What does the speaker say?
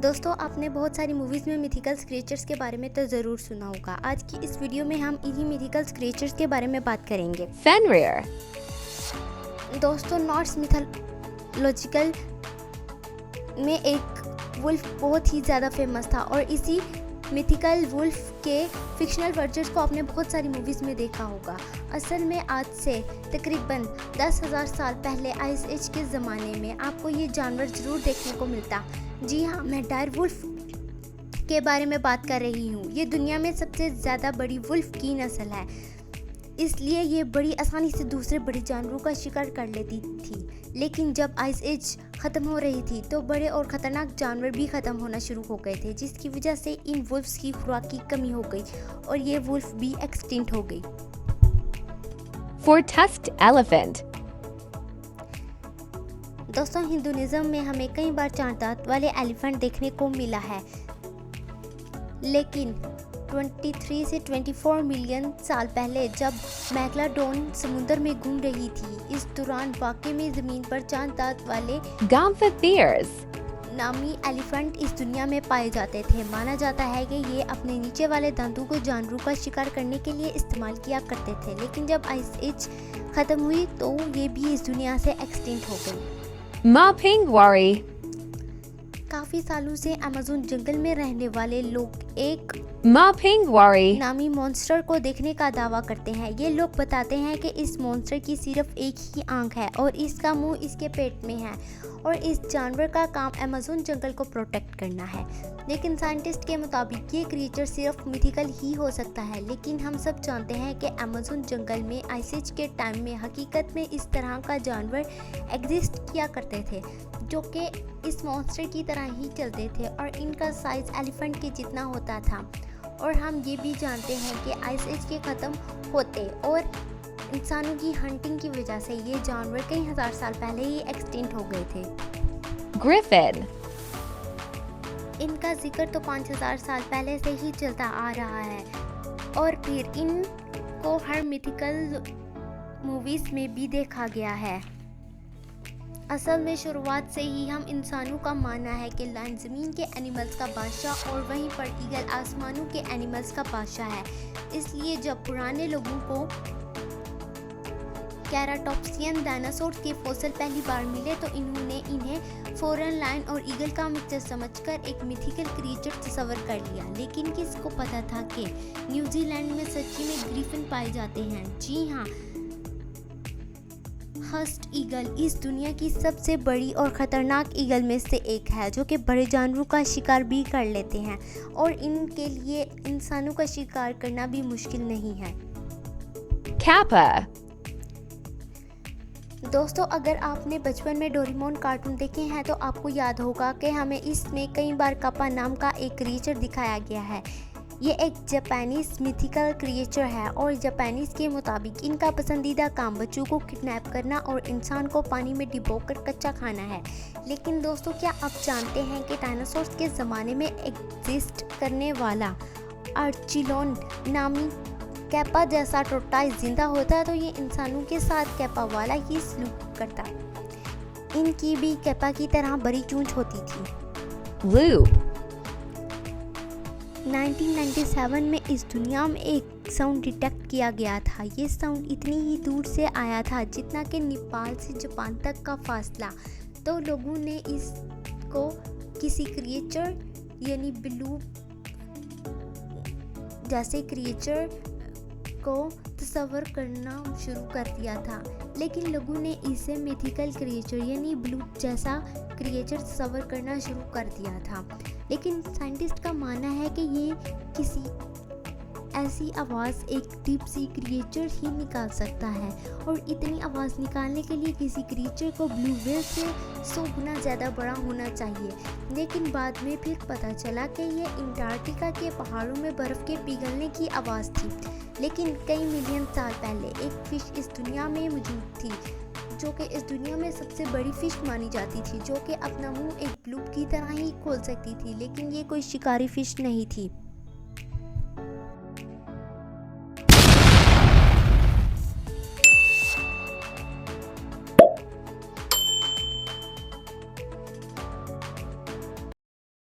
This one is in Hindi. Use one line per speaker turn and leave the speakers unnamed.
दोस्तों, आपने बहुत सारी मूवीज़ में मिथिकल्स क्रिएचर्स के बारे में तो ज़रूर सुना होगा। आज की इस वीडियो में हम इन्हीं मिथिकल्स क्रिएचर्स के बारे में बात करेंगे।
Fenrir,
दोस्तों, नॉर्स मिथोलॉजिकल में एक वुल्फ बहुत ही ज़्यादा फेमस था और इसी मिथिकल वुल्फ के फिक्शनल वर्जन्स को आपने बहुत सारी मूवीज़ में देखा होगा। असल में आज से तकरीबन 10,000 साल पहले आइस एज के ज़माने में आपको ये जानवर ज़रूर देखने को मिलता। जी हाँ, मैं डायर वुल्फ के बारे में बात कर रही हूँ। ये दुनिया में सबसे ज़्यादा बड़ी वुल्फ की नस्ल है, इसलिए ये बड़ी आसानी से दूसरे बड़े जानवरों का शिकार कर लेती थी। लेकिन जब आइस एज ख़त्म हो रही थी तो बड़े और ख़तरनाक जानवर भी ख़त्म होना शुरू हो गए थे, जिसकी वजह से इन वुल्फ्स की खुराक की कमी हो गई और ये वुल्फ भी एक्सटिंक्ट हो गई।
four-tusked elephant,
दोस्तों, हिंदुइज्म में हमें कई बार 4 दांत वाले एलिफेंट देखने को मिला है, लेकिन 23 से 24 मिलियन साल पहले जब मैगलाडोन समुद्र में घूम रही थी, इस दौरान वाकई में ज़मीन पर 4 दांत वाले
Gomphotheres,
नामी एलिफेंट इस दुनिया में पाए जाते थे। माना जाता है कि ये अपने नीचे वाले दांतों को जानवरों का शिकार करने के लिए इस्तेमाल किया करते थे, लेकिन जब आइस एज ख़त्म हुई तो ये भी इस दुनिया से एक्सटिंक्ट हो गई।
Mapingwari,
काफ़ी सालों से अमेज़न जंगल में रहने वाले लोग एक
Mapingwari,
नामी मॉन्स्टर को देखने का दावा करते हैं। ये लोग बताते हैं कि इस मॉन्स्टर की सिर्फ एक ही आंख है और इसका मुंह इसके पेट में है और इस जानवर का काम अमेज़न जंगल को प्रोटेक्ट करना है। लेकिन साइंटिस्ट के मुताबिक ये क्रिएचर सिर्फ मिथिकल ही हो सकता है, लेकिन हम सब जानते हैं कि अमेज़न जंगल में आइस एज के टाइम में हकीकत में इस तरह का जानवर एग्जिस्ट किया करते थे, जो कि इस मॉन्स्टर की तरह ही चलते थे और इनका साइज एलिफेंट के जितना होता था। और हम ये भी जानते हैं कि आइस एज के ख़त्म होते और इंसानों की हंटिंग की वजह से ये जानवर कई हज़ार साल पहले ही एक्सटिंक्ट हो गए थे।
Griffin,
इनका जिक्र तो 5,000 साल पहले से ही चलता आ रहा है और फिर इनको हर मिथिकल मूवीज़ में भी देखा गया है। असल में शुरुआत से ही हम इंसानों का मानना है कि लायन ज़मीन के एनिमल्स का बादशाह और वहीं पर ईगल आसमानों के एनिमल्स का बादशाह है। इसलिए जब पुराने लोगों को कैराटॉप्सियन डायनासोर के फॉसिल पहली बार मिले तो इन्होंने इन्हें फौरन लायन और ईगल का मिक्सचर समझकर एक मिथिकल क्रिएचर तस्वर कर लिया। लेकिन किसको पता था कि न्यूजीलैंड में सच्ची में ग्रिफिन पाए जाते हैं। जी हाँ, हस्ट ईगल इस दुनिया की सबसे बड़ी और ख़तरनाक ईगल में से एक है, जो कि बड़े जानवरों का शिकार भी कर लेते हैं और इनके लिए इंसानों का शिकार करना भी मुश्किल नहीं है।
Kappa,
दोस्तों, अगर आपने बचपन में डोरेमोन कार्टून देखे हैं तो आपको याद होगा कि हमें इसमें कई बार कापा नाम का एक क्रिएचर दिखाया गया है। ये एक जापानीज मिथिकल क्रिएचर है और जापानीज के मुताबिक इनका पसंदीदा काम बच्चों को किडनैप करना और इंसान को पानी में डुबोकर कच्चा खाना है। लेकिन दोस्तों, क्या आप जानते हैं कि डायनासोर्स के ज़माने में एग्जिस्ट करने वाला आर्चिलोन नामी कैपा जैसा टोटाइज जिंदा होता तो ये इंसानों के साथ कैपा वाला ही सलूक करता। इनकी भी कैपा की तरह बड़ी चोंच होती थी।
Loop,
1997 में इस दुनिया में एक साउंड डिटेक्ट किया गया था। ये साउंड इतनी ही दूर से आया था जितना कि नेपाल से जापान तक का फासला। तो लोगों ने इसको किसी क्रिएचर यानी बिल्लू जैसे क्रिएचर को तस्वर करना शुरू कर दिया था, लेकिन लोगों ने इसे मिथिकल क्रिएचर यानी ब्लू जैसा क्रिएचर तस्वर करना शुरू कर दिया था। लेकिन साइंटिस्ट का मानना है कि ये किसी ऐसी आवाज़ एक डीप सी क्रिएचर ही निकाल सकता है और इतनी आवाज़ निकालने के लिए किसी क्रिएचर को ब्लू व्हेल से 100 गुना ज़्यादा बड़ा होना चाहिए। लेकिन बाद में फिर पता चला कि ये अंटार्कटिका के पहाड़ों में बर्फ़ के पिघलने की आवाज़ थी। लेकिन कई मिलियन साल पहले एक फ़िश इस दुनिया में मौजूद थी, जो कि इस दुनिया में सबसे बड़ी फ़िश मानी जाती थी, जो कि अपना मुंह एक ब्लूप की तरह ही खोल सकती थी, लेकिन ये कोई शिकारी फ़िश नहीं थी।